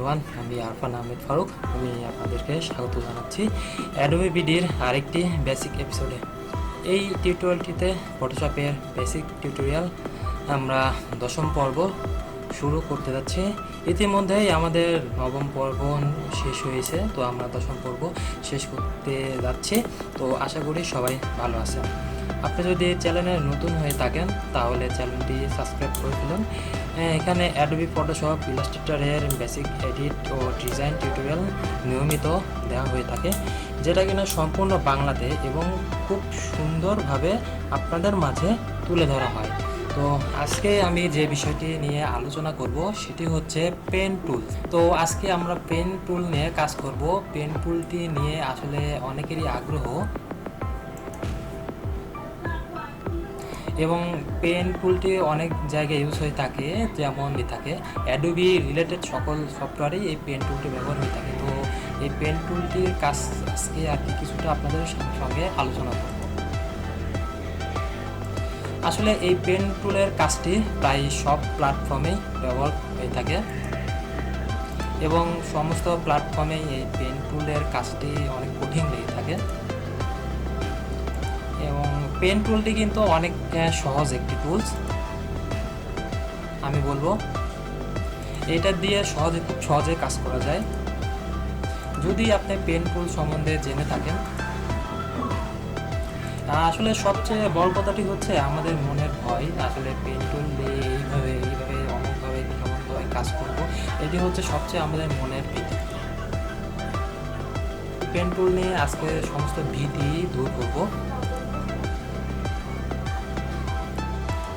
Everyone, আমি আরফান আহমেদ ফারুক। আমি আপনাদেরকে স্বাগত জানাচ্ছি অ্যাডোবি ভিডির আরেকটি বেসিক এপিসোডে। এই টিউটোরিয়ালটিতে ফটোশপের বেসিক টিউটোরিয়াল আমরা 10ম পর্ব শুরু করতে যাচ্ছি। ইতিমধ্যেই আমাদের 9ম পর্ব শেষ হয়েছে, তো আমরা 10ম পর্ব শেষ করতে যাচ্ছি। তো আশা করি সবাই ভালো আছেন। আপনি যদি চ্যানেলে নতুন হয়ে থাকেন তাহলে চ্যানেলটি সাবস্ক্রাইব করে ফেলুন। এখানে অ্যাডোবি ফটোশপ, ইলাস্ট্রেটরের বেসিক এডিট ও ডিজাইন টিউটোরিয়াল নিয়মিত দেওয়া হয়ে থাকে, যেটা কিনা সম্পূর্ণ বাংলাতে এবং খুব সুন্দরভাবে আপনাদের মাঝে তুলে ধরা হয়। তো আজকে আমি যে বিষয়টি নিয়ে আলোচনা করব সেটি হচ্ছে পেন টুল। তো আজকে আমরা পেন টুল নিয়ে কাজ করব। পেন টুলটি নিয়ে আসলে অনেকেরই আগ্রহ এবং পেন টুলটি অনেক জায়গায় ইউজ হয়ে থাকে, যেমন থাকে অ্যাডোবি রিলেটেড সকল সফটওয়্যারেই এই পেন টুলটি ব্যবহার হয়ে থাকে। তো এই পেন টুলটির কাজ আজকে আর কি কিছুটা আপনাদের সঙ্গে আলোচনা করব। আসলে এই পেন টুলের কাজটি প্রায় সব প্ল্যাটফর্মেই ব্যবহার হয়ে থাকে এবং সমস্ত প্ল্যাটফর্মেই এই পেন টুলের কাজটি অনেক কঠিন লেগে থাকে। এবং পেন টুলটি কিন্তু অনেক সহজ একটি টুলস, আমি বলবো এটা দিয়ে খুব সহজে কাজ করা যায় যদি আপনি পেন টুল সম্বন্ধে জেনে থাকেন। আসলে সবচেয়ে বড় কথাটি হচ্ছে আমাদের মনের ভয়, আসলে পেন টুল দিয়ে এইভাবে অমুকভাবে কেমনভাবে কাজ করব, এটি হচ্ছে সবচেয়ে আমাদের মনের ভীতি। পেন টুল নিয়ে আজকে সমস্ত ভীতি দূর করব।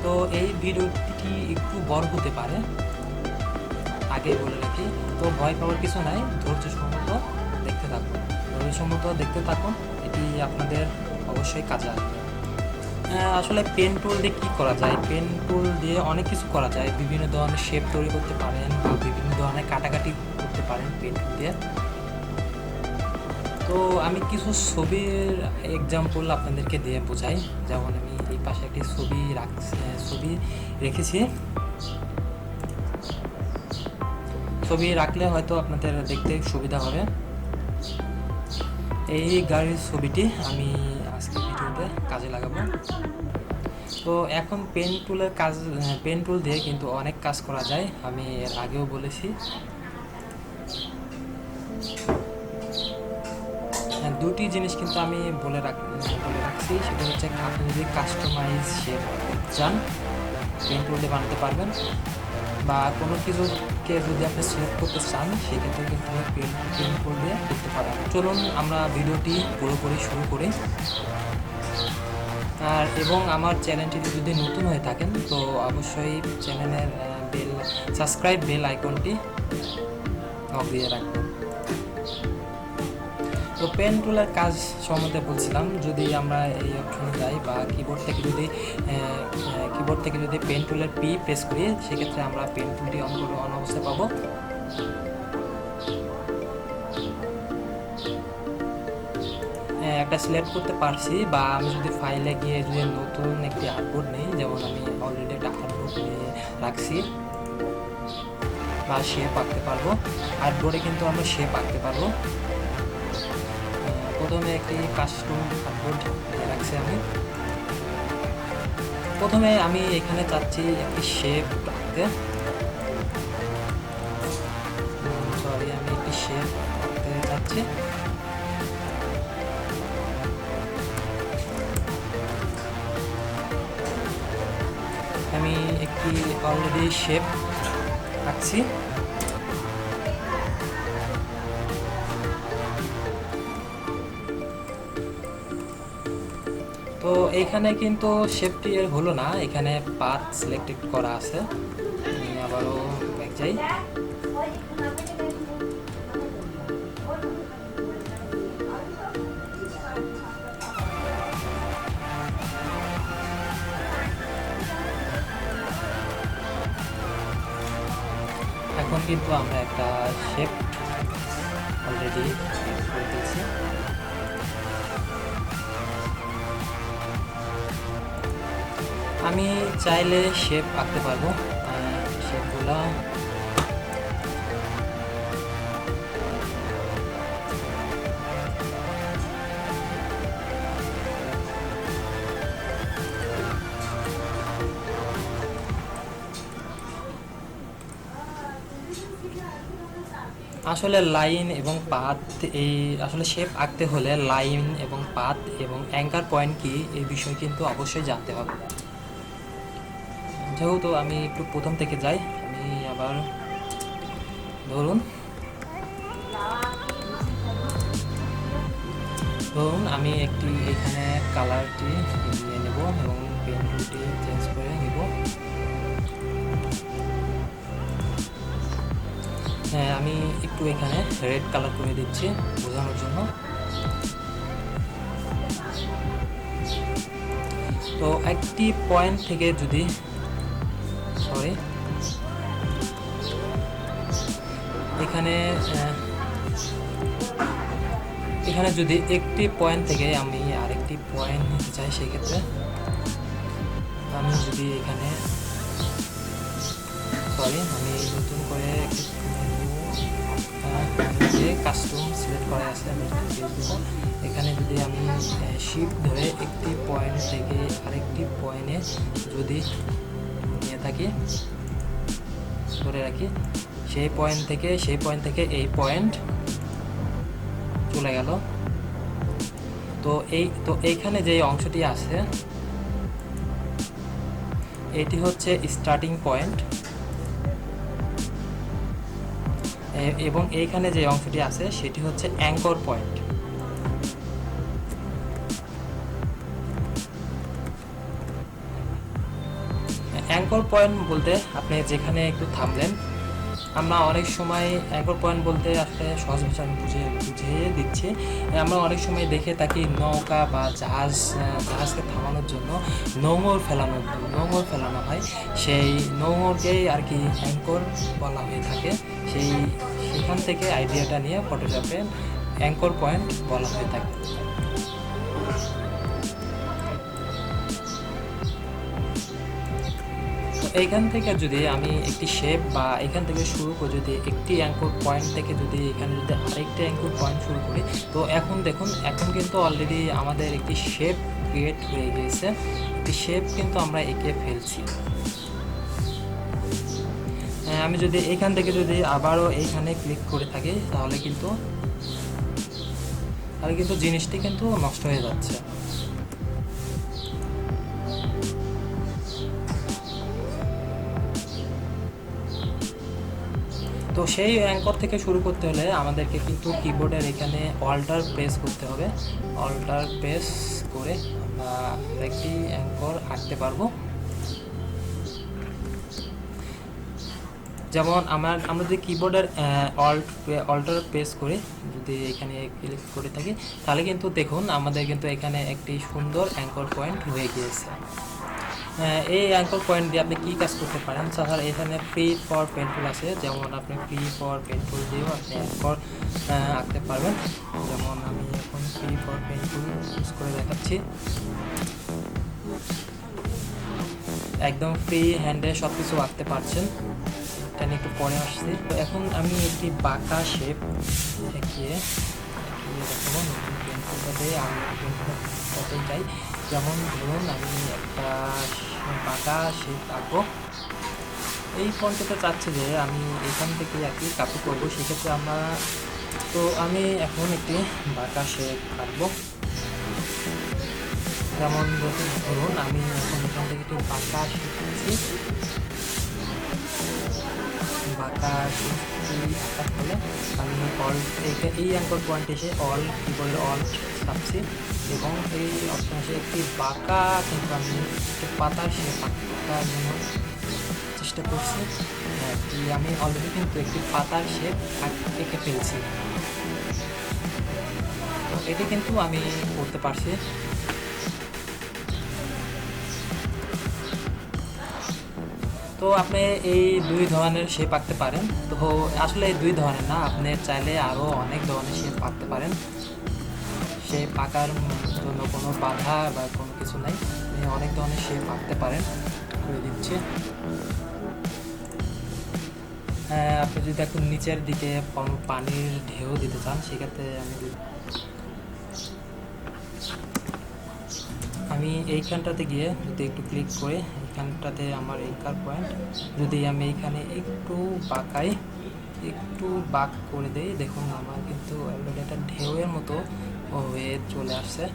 তো এই ভিডিওটি একটু বড় হতে পারে, আগে বলে রাখি। তো ভয় পাওয়ার কিছু নাই, ধৈর্যসম্মত দেখতে থাকুন, এটি আপনাদের অবশ্যই কাজে আসবে। আসলে পেন টুল দিয়ে কী করা যায়? পেন টুল দিয়ে অনেক কিছু করা যায়। বিভিন্ন ধরনের শেপ তৈরি করতে পারেন বা বিভিন্ন ধরনের কাটাকাটি করতে পারেন পেন টুল দিয়ে। তো আমি কিছু ছবির এক্সাম্পল আপনাদেরকে দিয়ে বোঝাই। যেমন আমি এই পাশে একটি ছবি রেখেছি। ছবি রাখলে হয়তো আপনাদের দেখতে সুবিধা হবে। এই গাড়ির ছবিটি আমি আজকে ভিডিওতে কাজে লাগাবো। তো এখন পেন টুল দিয়ে কিন্তু অনেক কাজ করা যায়, আমি এর আগেও বলেছি। দুটি জিনিস কিন্তু আমি বলে রাখছি, সেটা হচ্ছে আপনি যদি কাস্টমাইজ শেপ চান পেন টুল দিয়ে বানাতে পারবেন, বা কোনো কিছুকে যদি আপনি সিলেক্ট করতে চান সেক্ষেত্রে কিন্তু পেন টুল দিয়ে করতে পারবেন। চলুন আমরা ভিডিওটি পুরোপুরি শুরু করি। এবং আমার চ্যানেলটি যদি নতুন হয়ে থাকেন তো অবশ্যই চ্যানেলের সাবস্ক্রাইব বেল আইকনটি অন দিয়ে রাখবেন। তো পেন টুলের কাজ সম্বন্ধে বলছিলাম, যদি আমরা এই অপশনে যাই বা কিবোর্ড থেকে যদি পেন টুলের পি প্রেস করি সেক্ষেত্রে আমরা পেন টুলটি অন অবস্থায় পাবো। একটা সিলেক্ট করতে পারছি, বা আমি যদি ফাইলে গিয়ে যদি নতুন একটি আর্টবোর্ড নিই, যেমন আমি অলরেডি একটা আর্টবোর্ড নিয়ে রাখছি, বা শেপ আঁকতে পারবো। আর্টবোর্ডে কিন্তু আমরা শেপ আঁকতে পারবো। প্রথমে একটি কাস্টম আর্টবোর্ড রাখছি আমি। প্রথমে আমি এখানে চাচ্ছি একটি শেপ আঁকতে, আমি একটি শেপ আঁকতে চাচ্ছি। আমি একটি অলরেডি শেপ আঁকছি। তো এইখানে কিন্তু শেপটি এর হলো না, এখানে পাথ সিলেক্টেড করা আছে। আমি আবারও ব্যাক যাই। এখন কিন্তু আমরা একটা শেপ অলরেডি করে দিয়েছি। আমি চাইলে শেপ আঁকতে পারবো, শেপগুলো আসলে লাইন এবং পাত, এই আসলে শেপ আঁকতে হলে লাইন এবং পাত এবং অ্যাঙ্কার পয়েন্ট কি এই বিষয় কিন্তু অবশ্যই জানতে হবে। যেহেতু আমি একটু প্রথম থেকে যাই, আমি আবার ধরুন আমি একটি এখানে কালারটি নিয়ে নেব এবং পেন টুলটি চেঞ্জ করে নেব। হ্যাঁ, আমি একটু এখানে রেড কালার করে দিচ্ছি বোঝানোর জন্য। তো একটি পয়েন্ট থেকে যদি এখানে যদি একটি পয়েন্ট থেকে আমি আরেকটি পয়েন্ট নিতে চাই, সেক্ষেত্রে আমি যদি এখানে আমি নতুন করে যে কাস্টম সিলেক্ট করা আছে আমি এখানে যদি আমি শিফট ধরে একটি পয়েন্ট থেকে আরেকটি পয়েন্টে যদি নিয়ে থাকি, ধরে রাখি, সেই পয়েন্ট থেকে এই পয়েন্ট চলে গেল। তো এইখানে যে অংশটি আছে এটি হচ্ছে স্টার্টিং পয়েন্ট, এবং এইখানে যে অংশটি আছে সেটি হচ্ছে অ্যাঙ্কর পয়েন্ট। অ্যাঙ্কর পয়েন্ট বলতে আপনি যেখানে একটু থামলেন, আমরা অনেক সময় অ্যাঙ্কর পয়েন্ট বলতে আসলে সহজ ভাষা আমি বুঝিয়ে দিচ্ছি। আমরা অনেক সময় দেখে থাকি নৌকা বা জাহাজকে থামানোর জন্য নোঙর ফেলানো হয়, সেই নোঙরকেই আর কি অ্যাঙ্কর বলা হয়ে থাকে। সেখান থেকে আইডিয়াটা নিয়ে ফটোশপে অ্যাঙ্কর পয়েন্ট বলা হয়ে থাকে। এইখান থেকে যদি আমি একটি শেপ বা এখান থেকে শুরু করে যদি একটি অ্যাঙ্কর পয়েন্ট থেকে যদি এখানে যদি আরেকটি অ্যাঙ্কর পয়েন্ট শুরু করি, তো এখন দেখুন, এখন কিন্তু অলরেডি আমাদের একটি শেপ ক্রিয়েট হয়ে গিয়েছে। একটি শেপ কিন্তু আমরা এঁকে ফেলছি। আমি যদি এখান থেকে যদি আবারও এইখানে ক্লিক করে থাকি, তাহলে কিন্তু জিনিসটি কিন্তু নষ্ট হয়ে যাচ্ছে। তো সেই অ্যাঙ্কর থেকে শুরু করতে হলে আমাদেরকে কিন্তু কিবোর্ডের এখানে অল্টার প্রেস করতে হবে। অল্টার প্রেস করে আমরা একটি অ্যাঙ্কর আঁকতে পারবো। যেমন আমরা যদি কিবোর্ডের অল্টার প্রেস করে যদি এখানে ক্লিক করে থাকি, তাহলে কিন্তু দেখুন আমাদের কিন্তু এখানে একটি সুন্দর অ্যাঙ্কর পয়েন্ট হয়ে গিয়েছে। এই অ্যাঙ্কর পয়েন্ট দিয়ে আপনি কী কাজ করতে পারেন? স্যার, এখানে ফ্রি ফর পেন টুল আছে, যেমন আপনি ফ্রি ফর পেন টুল দিয়েও আপনি অ্যাঙ্কর আঁকতে পারবেন। যেমন আমি এখন free for pen tool use করে দেখাচ্ছি। একদম ফ্রি হ্যান্ডে সব কিছু আঁকতে পারছেন। এটা নিয়ে একটু পরে আসছি। তো এখন আমি একটি বাঁকা শেপ এঁকিয়ে দেখাবো নতুন পেন টুলটাতে। আমি পেন চাই, যেমন ধরুন আমি একটা বাঁকা শেপ আঁকবো। এই পয়েন্টটাতে চাচ্ছি যে আমি এখান থেকে আর কি কপি করবো, সেক্ষেত্রে আমি এখন একটি বাঁকা শেপ আঁকবো। যেমন ধরুন আমি এখন এখান থেকে একটি বাঁকা শেপ নিচ্ছি। বাঁকা আঁকার ফলে আমি এই অ্যাঙ্কর পয়েন্ট এসে কিবোর্ডের অল চাপছি এবং এই অপশন এসে একটি বাঁকা কিন্তু আমি একটি পাতার শেপ আঁকার জন্য চেষ্টা করছি। আমি অলরেডি কিন্তু একটি পাতার শেপ এঁকে ফেলছি। তো এটি কিন্তু আমি করতে পারছি। তো আপনি এই দুই ধরনের শেপ আঁকতে পারেন। তো আসলে এই দুই ধরনের না, আপনি চাইলে আরও অনেক ধরনের শেপ আঁকতে পারেন। শেপ আঁকার জন্য কোনো বাধা বা কোনো কিছু নাই, আপনি অনেক ধরনের শেপ আঁকতে পারেন। করে দিচ্ছি। আপনি যদি এখন নিচের দিকে পানির ঢেউ দিতে চান, সেক্ষেত্রে আমি এইখানটাতে গিয়ে যদি একটু ক্লিক করে এখানটাতে আমার অ্যাঙ্কার পয়েন্ট যদি আমি এখানে একটু বাঁকাই, একটু বাঁক করে দেই, দেখুন আমার কিন্তু অলরেডি একটা ঢেউয়ের মতো হয়ে চলে আসছে।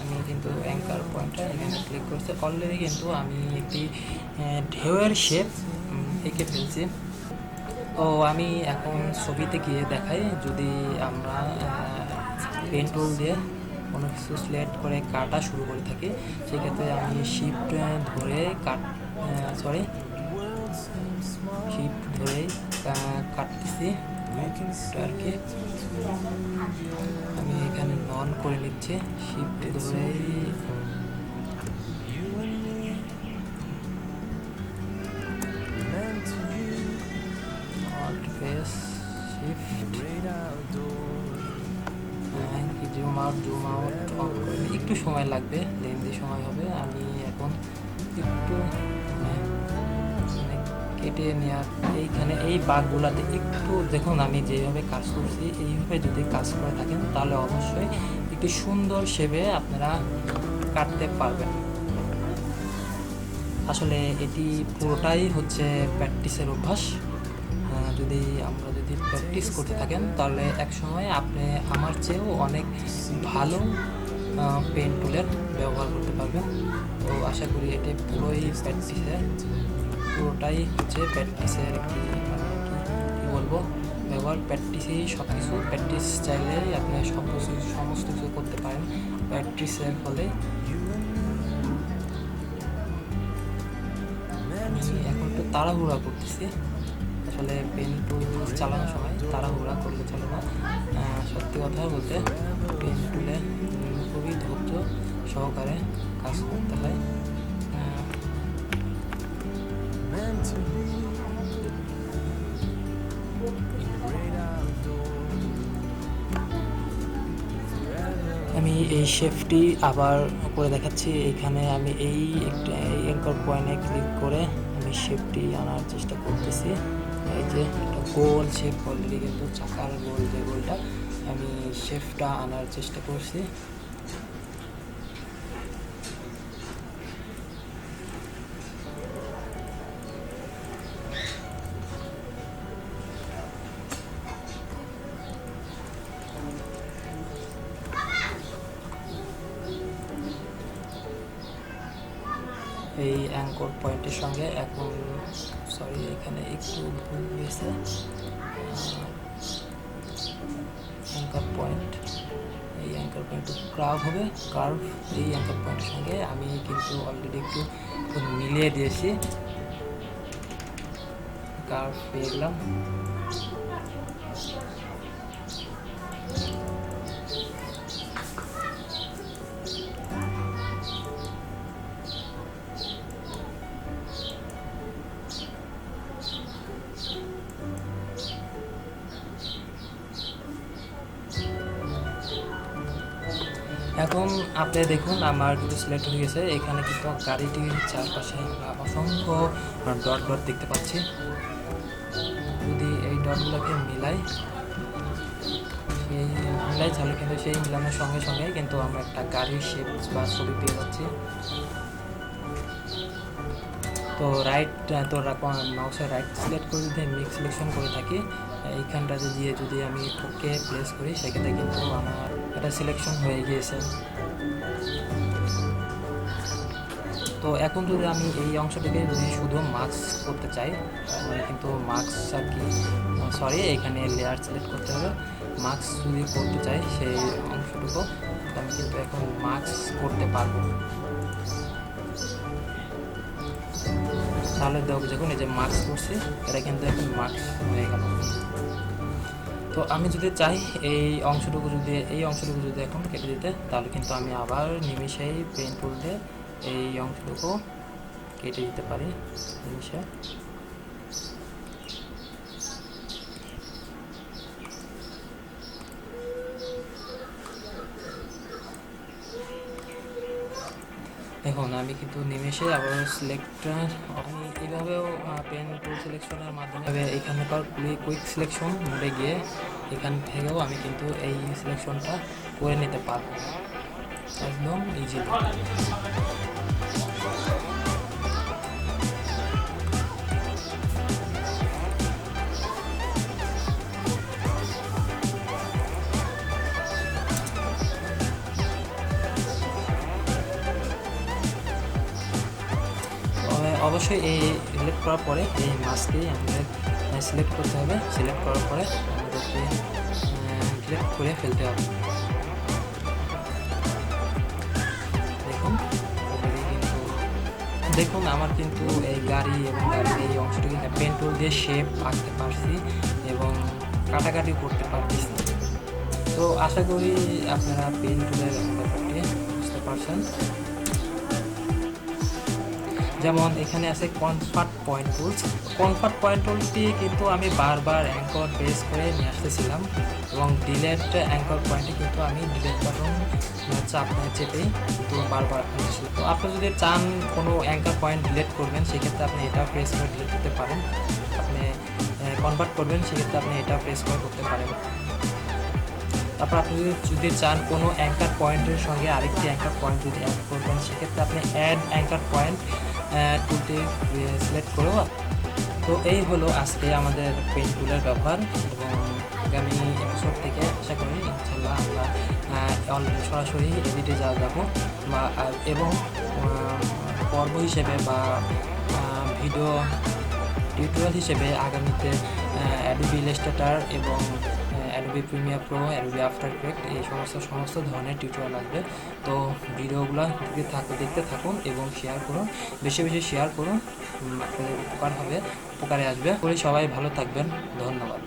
আমি কিন্তু অ্যাঙ্কার পয়েন্টটা এখানে ক্লিক করছি, অলরেডি কিন্তু আমি একটি ঢেউয়ের শেপ এঁকে ফেলছি। তো আমি এখন ছবিতে গিয়ে দেখাই, যদি আমরা পেন টুল দিয়ে কোনো কিছু সিলেক্ট করে কাটা শুরু করে থাকি, সেক্ষেত্রে আমি শিফট ধরে শিফট ধরেই কাটতেছি আর কি। আমি এখানে নন করে নিচ্ছি, শিফট ধরেই জুম আউট অন করে একটু সময় লাগবে, লেন্দি সময় হবে। আমি এখন একটু কেটে নেওয়ার এইখানে এই বাঘগুলাতে একটু দেখুন, আমি যেভাবে কাজ করছি এইভাবে যদি কাজ করে থাকেন তাহলে অবশ্যই একটু সুন্দর শেপে আপনারা কাটতে পারবেন। আসলে এটি পুরোটাই হচ্ছে প্র্যাকটিসের অভ্যাস। যদি প্র্যাকটিস করতে থাকেন তাহলে এক সময় আপনি আমার চেয়েও অনেক ভালো পেন টুলের ব্যবহার করতে পারবেন। তো আশা করি এটি পুরোটাই হচ্ছে প্র্যাকটিসের একটি কী বলবো ব্যবহার। প্র্যাকটিসেই সব কিছু, প্র্যাকটিস চাইলেই আপনি সমস্ত কিছু করতে পারেন প্র্যাকটিসের ফলে। আমি এখন একটু তাড়াহুড়া করতেছি, আসলে পেন টুল চালানোর সময় তাড়াহুড়া করলে চলে না। সত্যি কথা বলতে পেন টুলে খুবই ধৈর্য সহকারে কাজ করতে হয়। আমি এই শেপটি আবার করে দেখাচ্ছি। এখানে আমি এই অ্যাঙ্কার পয়েন্টে ক্লিক করে আমি শেপটি আনার চেষ্টা করতেছি। এই যে একটা গোল শেপ, অলরেডি কিন্তু চাকার গোল যে গোলটা, আমি শেপটা আনার চেষ্টা করছি। এই অ্যাঙ্কর পয়েন্টের সঙ্গে এখন এখানে একটু ভুল হয়েছে। অ্যাঙ্কর পয়েন্ট একটু কার্ভ হবে, এই অ্যাঙ্কর পয়েন্টের সঙ্গে আমি কিন্তু অলরেডি একটু মিলিয়ে দিয়েছি, কার্ভ পেয়ে গেলাম। এখন আপনি দেখুন আমার কিন্তু সিলেক্ট হয়ে গেছে। এখানে কিন্তু গাড়িটির চারপাশে আমরা অসংখ্য ডট দেখতে পাচ্ছি। যদি এই ডটগুলোকে মিলাই তাহলে কিন্তু সেই মিলানোর সঙ্গে সঙ্গে কিন্তু আমরা একটা গাড়ির শেপ বা ছবি পেয়ে যাচ্ছি। তো মাউসের রাইট সিলেক্ট করে যদি মিক্স সিলেকশন করে থাকি, এইখানটাতে দিয়ে যদি আমি ওকে প্লেস করি, সেক্ষেত্রে কিন্তু আমার এটা সিলেকশন হয়ে গিয়েছে। তো এখন যদি আমি এই অংশটিকে যদি শুধু মাস্ক করতে চাই, তাহলে কিন্তু এখানে লেয়ার সিলেক্ট করতে হবে। মাস্ক যদি করতে চাই সেই অংশটুকু, আমি কিন্তু এখন মাস্ক করতে পারবো। তাহলে দেখুন এই যে মাস্ক করছি, এটা কিন্তু এখন মাস্ক হয়ে গেল। তো আমি যদি চাই এই অংশটুকু যদি এখন কেটে দিতে, তাহলে কিন্তু আমি আবার নিমিষেই পেন টুল দিয়ে এই অংশটুকু কেটে দিতে পারি নিমিষে। দেখুন আমি কিন্তু নিমেষে আবার আমি এইভাবেও পেন টুল সিলেকশনের মাধ্যমে এখানকার কুইক সিলেকশন মোডে গিয়ে এখান থেকেও আমি কিন্তু এই সিলেকশনটা করে নিতে পারবো একদম ইজিলি। অবশ্যই এই সিলেক্ট করার পরে এই মাছটি আমাদের সিলেক্ট করতে হবে। সিলেক্ট করার পরে আমাদেরকে ডিলিট করে ফেলতে হবে। দেখুন আমার কিন্তু এই গাড়ি এবং গাড়ির এই অংশটিকে পেন টুল দিয়ে শেপ আঁকতে পারছি এবং কাটাকাটি করতে পারছি। তো আশা করি আপনারা পেন টুলের ব্যাপারটি বুঝতে পারছেন। যেমন এখানে আছে convert point tools. Convert point টুলটি কিন্তু আমি বারবার অ্যাঙ্কর প্রেস করে নিয়ে আসতেছিলাম এবং ডিলেট অ্যাঙ্কর পয়েন্টে কিন্তু আমি ডিলেট বাটন চেপেই কিন্তু বারবার আসতেছিলাম। তো আপনি যদি চান কোনো অ্যাঙ্কর পয়েন্ট ডিলেট করবেন সেক্ষেত্রে আপনি এটা প্রেস করে ডিলেট করতে পারেন। আপনি কনভার্ট করবেন সেক্ষেত্রে আপনি এটা প্রেস করে করতে পারেন। তারপর আপনি যদি চান কোনো অ্যাঙ্কার পয়েন্টের সঙ্গে আরেকটি অ্যাঙ্কার পয়েন্ট যদি অ্যাড করবেন সেক্ষেত্রে আপনি অ্যাড অ্যাঙ্কার পয়েন্ট টুলটি সিলেক্ট করব। তো এই হলো আজকে আমাদের পেন টুলের ব্যবহার এবং আগামী এপিসোড থেকে আশা করি ইনশাল্লাহ আমরা সরাসরি এডিটে যাব এবং পর্ব হিসেবে বা ভিডিও টিউটোরিয়াল হিসেবে আগামীতে অ্যাডোবি ইলাস্ট্রেটর এবং Adobe Premiere Pro, Adobe after effect এই সমস্ত ধরনের টিউটোরিয়াল আসবে। তো ভিডিওগুলো দেখতে থাকুন এবং শেয়ার করুন, বেশি বেশি শেয়ার করুন, আপনাদের উপকার হবে, উপকারে আসবে। সবাই ভালো থাকবেন, ধন্যবাদ।